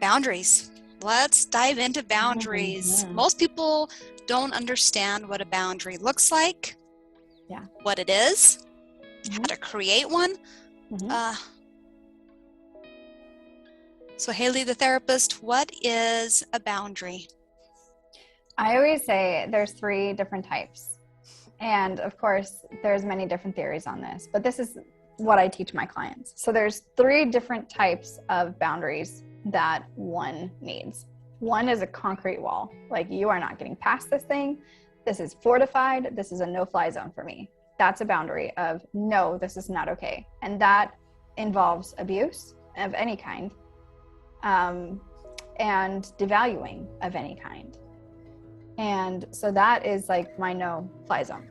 Boundaries. Let's dive into boundaries. Mhm. Most people don't understand what a boundary looks like, Yeah. what it is, how Mhm. to create one. Mhm. So Haley, the therapist, what is a boundary? I always say there's 3 different types. And of course, there's many different theories on this, but this is what I teach my clients. So there's 3 different types of boundaries that one needs. One is a concrete wall. Like, you are not getting past this thing. This is fortified. This is a no-fly zone for me. That's a boundary of, no, this is not okay. And that involves abuse of any kind, and devaluing of any kind. And so that is like my no-fly zone.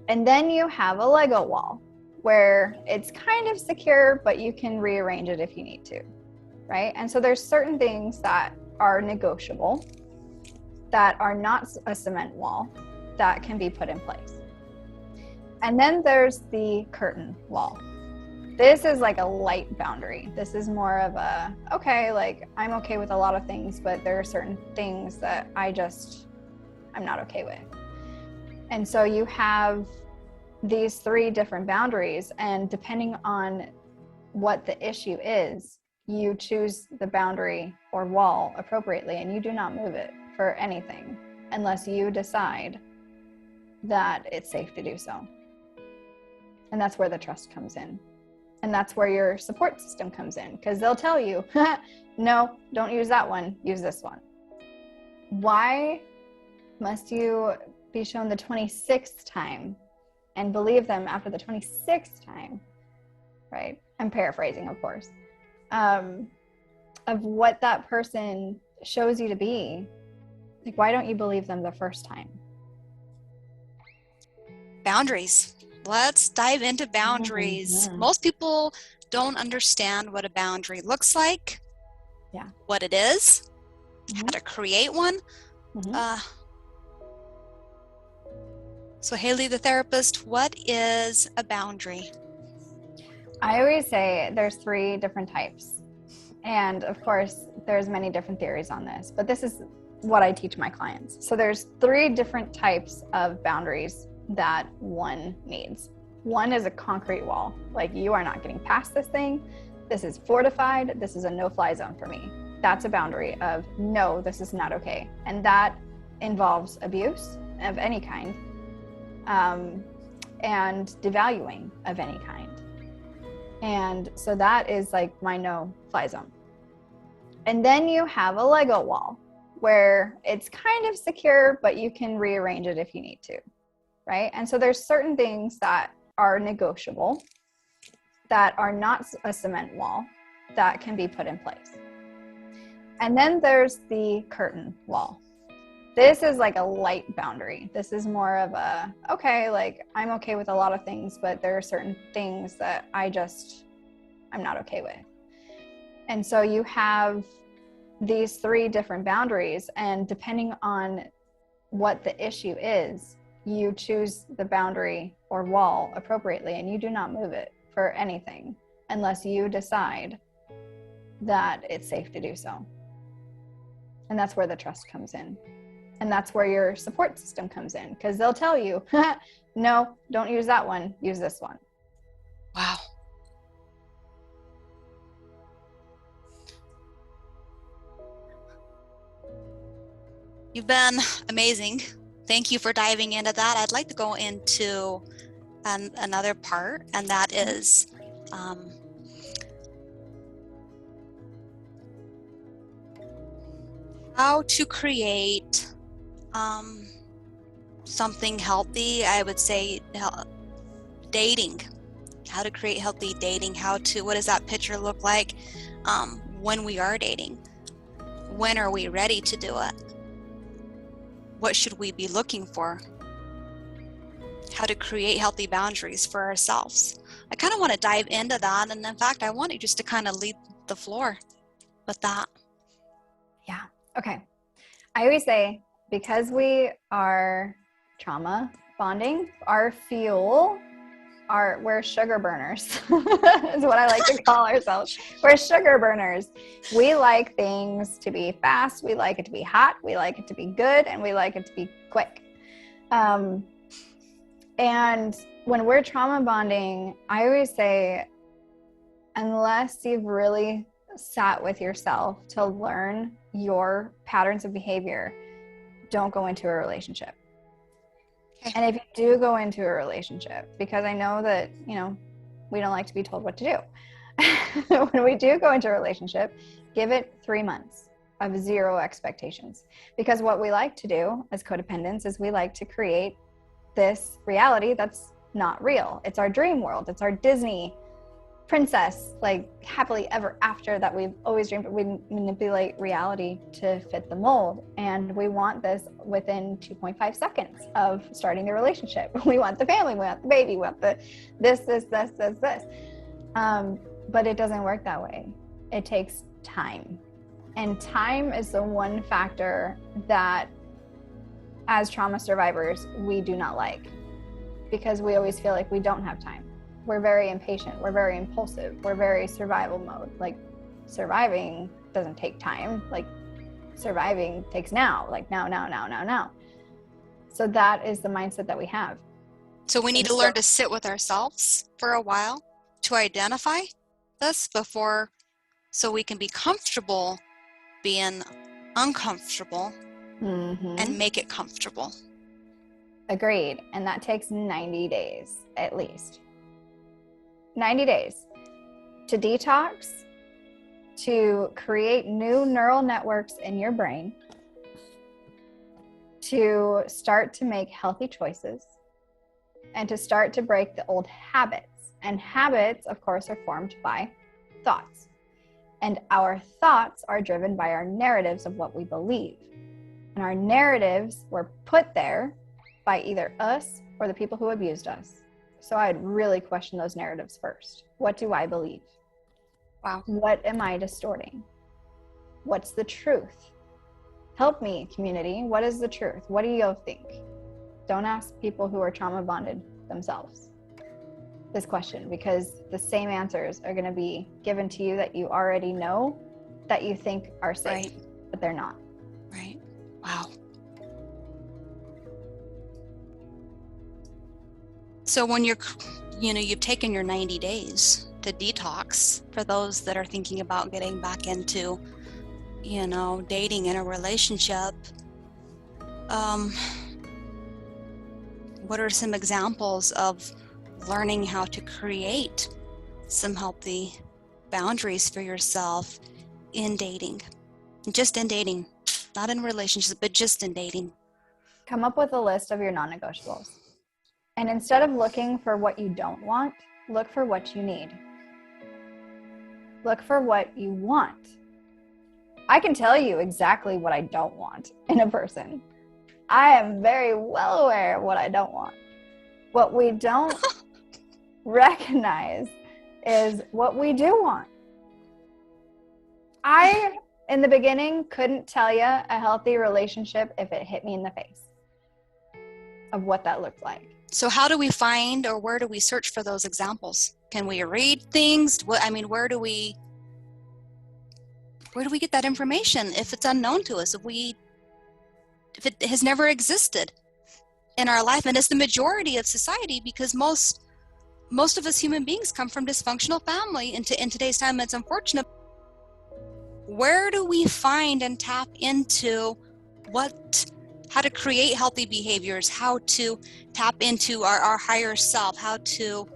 And then you have a Lego wall where it's kind of secure, but you can rearrange it if you need to, right? And so there's certain things that are negotiable, that are not a cement wall, that can be put in place. And then there's the curtain wall. This is like a light boundary. This is more of a, okay, like, I'm okay with a lot of things, but there are certain things that I'm not okay with. And so you have these 3 different boundaries, and depending on what the issue is, you choose the boundary or wall appropriately, and you do not move it for anything unless you decide that it's safe to do so. And that's where the trust comes in. And that's where your support system comes in, because they'll tell you, no, don't use that one, use this one. Why must you be shown the 26th time and believe them after the 26th time, right? I'm paraphrasing, of course, of what that person shows you to be. Like, why don't you believe them the first time? Boundaries. Let's dive into boundaries. Mhm. Most people don't understand what a boundary looks like, Yeah. what it is, how Mhm. to create one. Mhm. So Haley, the therapist, what is a boundary? I always say there's 3 different types. And of course, there's many different theories on this, but this is what I teach my clients. So there's 3 different types of boundaries that one needs. One is a concrete wall. Like, you are not getting past this thing. This is fortified. This is a no-fly zone for me. That's a boundary of, no, this is not okay. And that involves abuse of any kind, and devaluing of any kind. And so that is like my no-fly zone. And then you have a Lego wall where it's kind of secure, but you can rearrange it if you need to, right? And so there's certain things that are negotiable, that are not a cement wall, that can be put in place. And then there's the curtain wall. This is like a light boundary. This is more of a, okay, like, I'm okay with a lot of things, but there are certain things that I'm not okay with. And so you have these 3 different boundaries, and depending on what the issue is, you choose the boundary or wall appropriately, and you do not move it for anything unless you decide that it's safe to do so. And that's where the trust comes in. And that's where your support system comes in, because they'll tell you, no, don't use that one, use this one. Wow. You've been amazing. Thank you for diving into that. I'd like to go into another part, and that is how to create something healthy. I would say dating. How to create healthy dating. What does that picture look like when we are dating? When are we ready to do it? What should we be looking for? How to create healthy boundaries for ourselves. I kind of want to dive into that, and in fact, I want you just to kind of lead the floor with that. Yeah. Okay. I always say, because we are trauma bonding, our fuel we're sugar burners is what I like to call ourselves. We're sugar burners. We like things to be fast. We like it to be hot. We like it to be good. And we like it to be quick. And when we're trauma bonding, I always say, unless you've really sat with yourself to learn your patterns of behavior, don't go into a relationship. Okay. And if you do go into a relationship, because I know that, we don't like to be told what to do. When we do go into a relationship, give it 3 months of zero expectations. Because what we like to do as codependents is we like to create this reality that's not real. It's our dream world. It's our Disney princess, like happily ever after that we've always dreamed. We manipulate reality to fit the mold, and we want this within 2.5 seconds of starting the relationship. We want the family, we want the baby, we want the this. But it doesn't work that way. It takes time, and time is the one factor that, as trauma survivors, we do not like, because we always feel like we don't have time. We're very impatient. We're very impulsive. We're very survival mode. Like, surviving doesn't take time. Like, surviving takes now. Like, now. So that is the mindset that we have. So we need to learn to sit with ourselves for a while to identify this before, so we can be comfortable being uncomfortable and make it comfortable. Agreed. And that takes 90 days at least. 90 days to detox, to create new neural networks in your brain, to start to make healthy choices, and to start to break the old habits. And habits, of course, are formed by thoughts. And our thoughts are driven by our narratives of what we believe. And our narratives were put there by either us or the people who abused us. So I'd really question those narratives first. What do I believe? Wow. What am I distorting? What's the truth? Help me, community. What is the truth? What do you think? Don't ask people who are trauma bonded themselves this question, because the same answers are going to be given to you that you already know, that you think are safe, right, but they're not. Right. Wow. So when you've taken your 90 days to detox, for those that are thinking about getting back into, dating in a relationship, what are some examples of learning how to create some healthy boundaries for yourself in dating? Just in dating, not in relationships, but just in dating. Come up with a list of your non-negotiables. And instead of looking for what you don't want, look for what you need. Look for what you want. I can tell you exactly what I don't want in a person. I am very well aware of what I don't want. What we don't recognize is what we do want. I, in the beginning, couldn't tell you a healthy relationship if it hit me in the face of what that looked like. So how do we find, or where do we search for those examples? Can we read things? Where do we get that information if it's unknown to us, if it has never existed in our life? And it's the majority of society, because most of us human beings come from dysfunctional family. In today's time, it's unfortunate. Where do we find and tap into how to create healthy behaviors, how to tap into our higher self, how to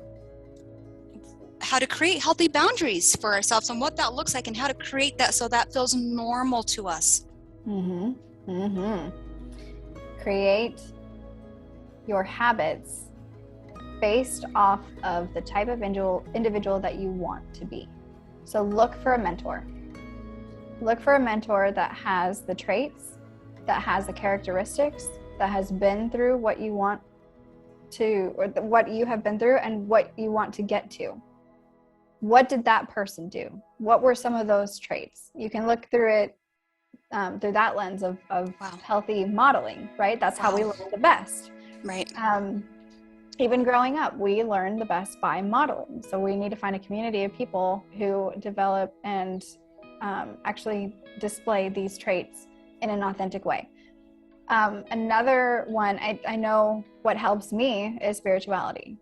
create healthy boundaries for ourselves, and what that looks like, and how to create that so that feels normal to us? Create your habits based off of the type of individual that you want to be. So look for a mentor. Look for a mentor that has the traits, that has the characteristics, that has been through what you want to, or what you have been through and what you want to get to. What did that person do? What were some of those traits? You can look through it through that lens of Wow. healthy modeling, right? That's how we learn the best. Right. even growing up, we learn the best by modeling. So we need to find a community of people who develop and actually display these traits in an authentic way. Another one, I know what helps me is spirituality,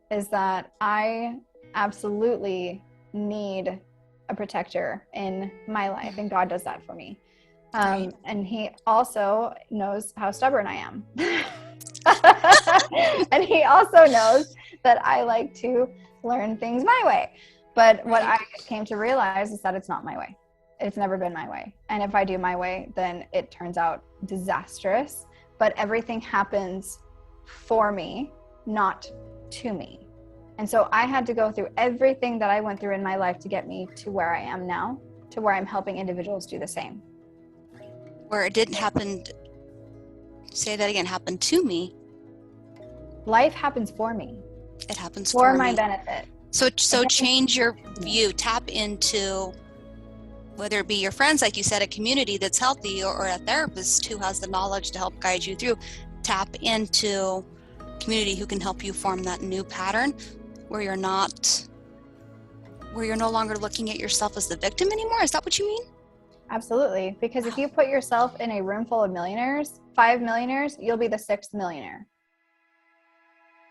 is that I absolutely need a protector in my life, and God does that for me. And he also knows how stubborn I am. And he also knows that I like to learn things my way. But what I came to realize is that it's not my way. It's never been my way. And if I do my way, then it turns out disastrous. But everything happens for me, not to me. And so I had to go through everything that I went through in my life to get me to where I am now, to where I'm helping individuals do the same. Where it didn't happen, say that again, happened to me. Life happens for me. It happens for for my me. benefit. So change your view, tap into, whether it be your friends, like you said, a community that's healthy, or a therapist who has the knowledge to help guide you through. Tap into community who can help you form that new pattern where you're no longer looking at yourself as the victim anymore. Is that what you mean? Absolutely. Because if you put yourself in a room full of millionaires, 5 millionaires, you'll be the 6th millionaire.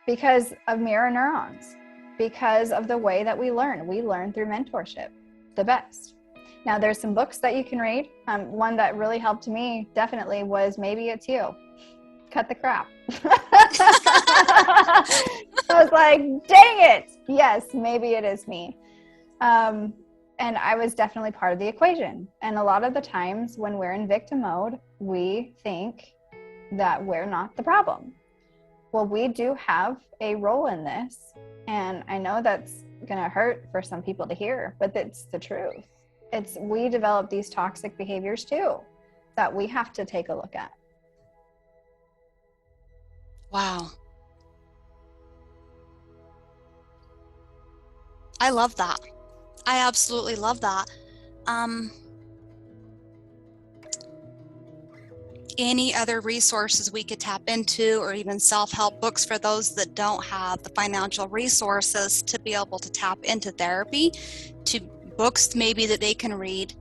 Because of mirror neurons, because of the way that we learn. We learn through mentorship, the best. Now, there's some books that you can read. One that really helped me definitely was Maybe It's You. Cut the crap. I was like, dang it. Yes, maybe it is me. And I was definitely part of the equation. And a lot of the times when we're in victim mode, we think that we're not the problem. Well, we do have a role in this. And I know that's going to hurt for some people to hear, but it's the truth. We develop these toxic behaviors too, that we have to take a look at. Wow. I love that. I absolutely love that. Any other resources we could tap into, or even self-help books for those that don't have the financial resources to be able to tap into therapy, to books maybe that they can read?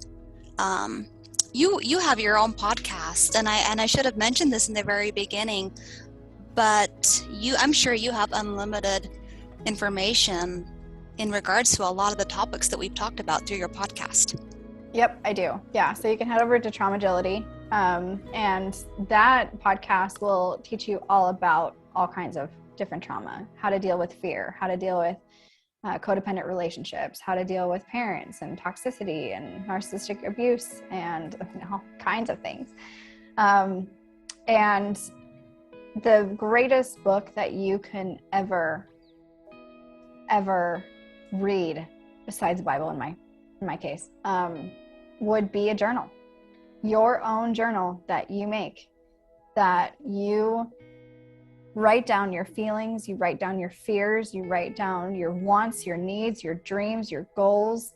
You have your own podcast, and I should have mentioned this in the very beginning, but I'm sure you have unlimited information in regards to a lot of the topics that we've talked about through your podcast. Yep, I do. Yeah, so you can head over to Traumagility, and that podcast will teach you all about all kinds of different trauma, how to deal with fear, how to deal with codependent relationships, how to deal with parents and toxicity and narcissistic abuse and all kinds of things. And the greatest book that you can ever read, besides the Bible in my case, would be a journal. Your own journal that you make, that you write down your feelings, you write down your fears, you write down your wants, your needs, your dreams, your goals,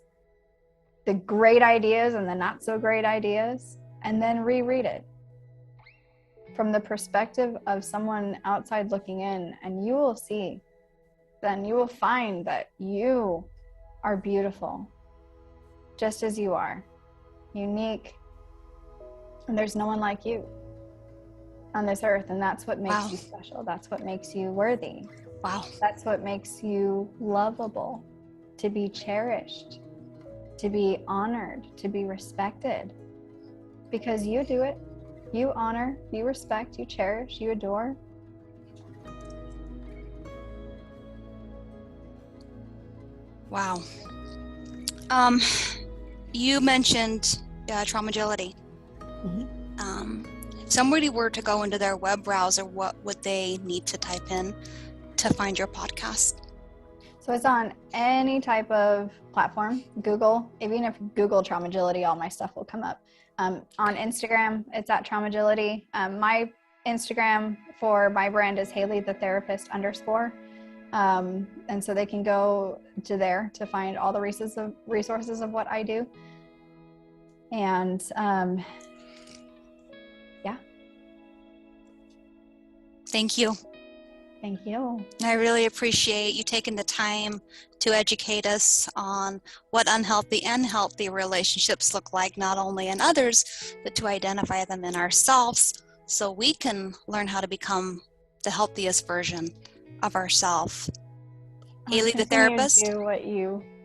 the great ideas and the not so great ideas, and then reread it from the perspective of someone outside looking in, and you will see, then you will find that you are beautiful just as you are, unique, and there's no one like you on this earth. And that's what makes you special. That's what makes you worthy. Wow. That's what makes you lovable, to be cherished, to be honored, to be respected, because you do it. You honor, you respect, you cherish, you adore. Wow. You mentioned Traumagility. Mm-hmm. If somebody were to go into their web browser, what would they need to type in to find your podcast? So it's on any type of platform. Google, even if Google Traumagility, all my stuff will come up. On Instagram, it's at Traumagility. My Instagram for my brand is Haley the Therapist _. And so they can go to there to find all the resources of what I do. And yeah. Thank you. Thank you. I really appreciate you taking the time to educate us on what unhealthy and healthy relationships look like, not only in others, but to identify them in ourselves so we can learn how to become the healthiest version of ourselves. Haley, the therapist.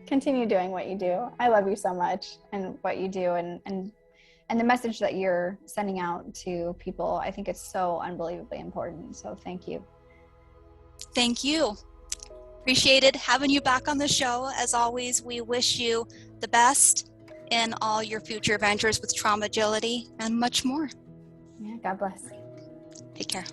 Continue doing what you do. I love you so much and what you do, and the message that you're sending out to people. I think it's so unbelievably important. So thank you. Thank you. Appreciated having you back on the show. As always, we wish you the best in all your future ventures with Trauma Agility and much more. Yeah, God bless. Take care.